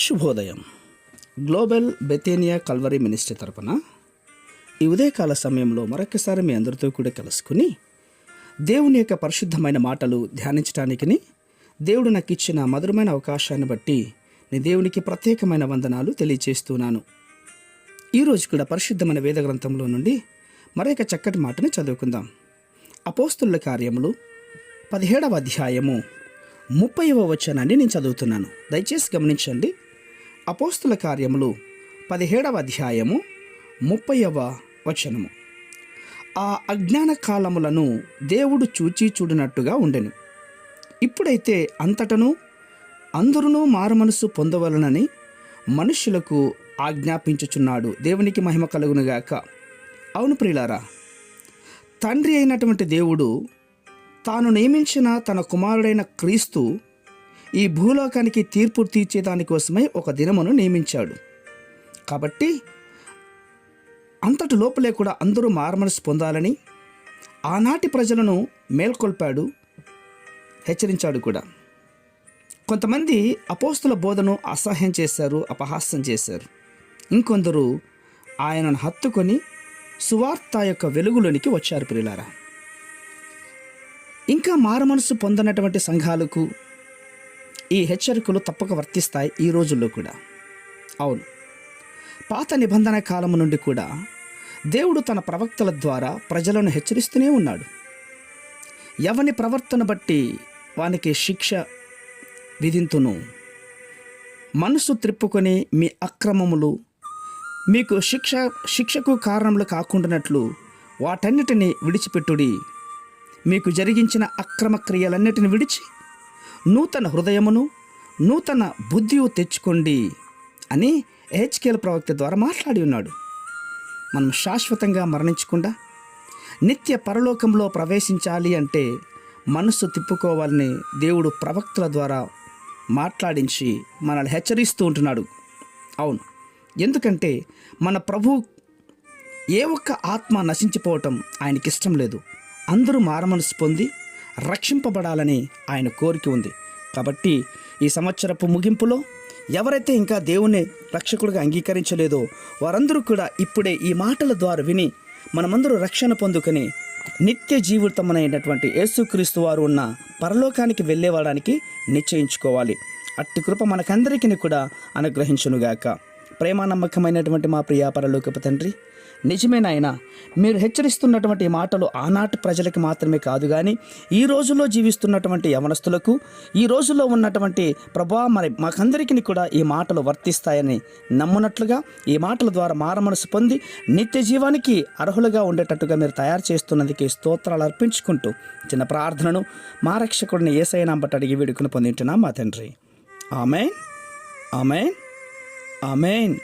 శుభోదయం. Global బెతేనియా Calvary ministry తరపున ఈ ఉదయకాల సమయంలో మరొకసారి మీ అందరితో కూడా కలుసుకుని దేవుని యొక్క పరిశుద్ధమైన మాటలు ధ్యానించడానికి దేవుడు నాకు ఇచ్చిన మధురమైన అవకాశాన్ని బట్టి నేను దేవునికి ప్రత్యేకమైన వందనాలు తెలియజేస్తున్నాను. ఈరోజు కూడా పరిశుద్ధమైన వేద గ్రంథంలో నుండి మరొక చక్కటి మాటను చదువుకుందాం. అపోస్తుల కార్యములు 17వ అధ్యాయము 30వ వచనాన్ని నేను చదువుతున్నాను. దయచేసి గమనించండి. అపోస్తుల కార్యములు 17వ అధ్యాయము 30వ వచనము. ఆ అజ్ఞాన కాలములను దేవుడు చూచి చూడనట్టుగా ఉండెను. ఇప్పుడైతే అంతటను అందరూ మారుమనసు పొందవలనని మనుష్యులకు ఆజ్ఞాపించుచున్నాడు. దేవునికి మహిమ కలుగునుగాక. అవును ప్రియులారా, తండ్రి అయినటువంటి దేవుడు తాను నియమించిన తన కుమారుడైన క్రీస్తు ఈ భూలోకానికి తీర్పు తీర్చేదానికోసమై ఒక దినమును నియమించాడు. కాబట్టి అంతటి లోపలే కూడా అందరూ మారుమనసు పొందాలని ఆనాటి ప్రజలను మేల్కొల్పాడు, హెచ్చరించాడు కూడా. కొంతమంది అపోస్తుల బోధను అసహ్యం చేశారు, అపహాస్యం చేశారు. ఇంకొందరు ఆయనను హత్తుకొని సువార్త యొక్క వెలుగులోనికి వచ్చారు. ప్రియులారా, ఇంకా మారుమనసు పొందనటువంటి సంఘాలకు ఈ హెచ్చరికలు తప్పక వర్తిస్తాయి ఈ రోజుల్లో కూడా. అవును, పాత నిబంధన కాలము నుండి కూడా దేవుడు తన ప్రవక్తల ద్వారా ప్రజలను హెచ్చరిస్తూనే ఉన్నాడు. ఎవని ప్రవర్తన బట్టి వానికి శిక్ష విధింతును, మనసు త్రిప్పుకొని మీ అక్రమములు మీకు శిక్షకు కారణములు కాకుండానట్లు వాటన్నిటిని విడిచిపెట్టుడి. మీకు జరిగించిన అక్రమ క్రియలన్నిటిని విడిచి నూతన హృదయమును నూతన బుద్ధియు తెచ్చుకోండి అని హెచ్కేల్ ప్రవక్త ద్వారా మాట్లాడి ఉన్నాడు. మనం శాశ్వతంగా మరణించకుండా నిత్య పరలోకంలో ప్రవేశించాలి అంటే మనస్సు తిప్పుకోవాలని దేవుడు ప్రవక్తల ద్వారా మాట్లాడించి మనల్ని హెచ్చరిస్తూ ఉంటున్నాడు. అవును, ఎందుకంటే మన ప్రభు ఏ ఒక్క ఆత్మ నశించిపోవటం ఆయనకి ఇష్టం లేదు. అందరూ మారుమనసు పొంది రక్షింపబడాలని ఆయన కోరిక ఉంది. కాబట్టి ఈ సంవత్సరపు ముగింపులో ఎవరైతే ఇంకా దేవుని రక్షకుడిగా అంగీకరించలేదో వారందరూ కూడా ఇప్పుడే ఈ మాటల ద్వారా విని మనమందరూ రక్షణ పొందుకొని నిత్య జీవితమైనటువంటి యేసుక్రీస్తు వారు ఉన్న పరలోకానికి వెళ్ళేవాడానికి నిశ్చయించుకోవాలి. అట్టి కృప మనకందరికీ కూడా అనుగ్రహించునుగాక. ప్రేమ నమ్మకమైనటువంటి మా ప్రియ పరలోకపు తండ్రి, నిజమైన ఆయన మీరు హెచ్చరిస్తున్నటువంటి మాటలు ఆనాటి ప్రజలకి మాత్రమే కాదు, కానీ ఈ రోజుల్లో జీవిస్తున్నటువంటి యవనస్తులకు, ఈ రోజుల్లో ఉన్నటువంటి ప్రభా మరి మాకందరికీ కూడా ఈ మాటలు వర్తిస్తాయని నమ్మునట్లుగా ఈ మాటల ద్వారా మారమనసు పొంది నిత్య జీవానికి అర్హులుగా ఉండేటట్టుగా మీరు తయారు చేస్తున్నందుకే స్తోత్రాలు అర్పించుకుంటూ చిన్న ప్రార్థనను మా రక్షకుడిని యేసయ్య నామమున అడిగి వేడుకొని పొందింటున్నాం మా తండ్రి. ఆమేన్, ఆమేన్, ఆమేన్.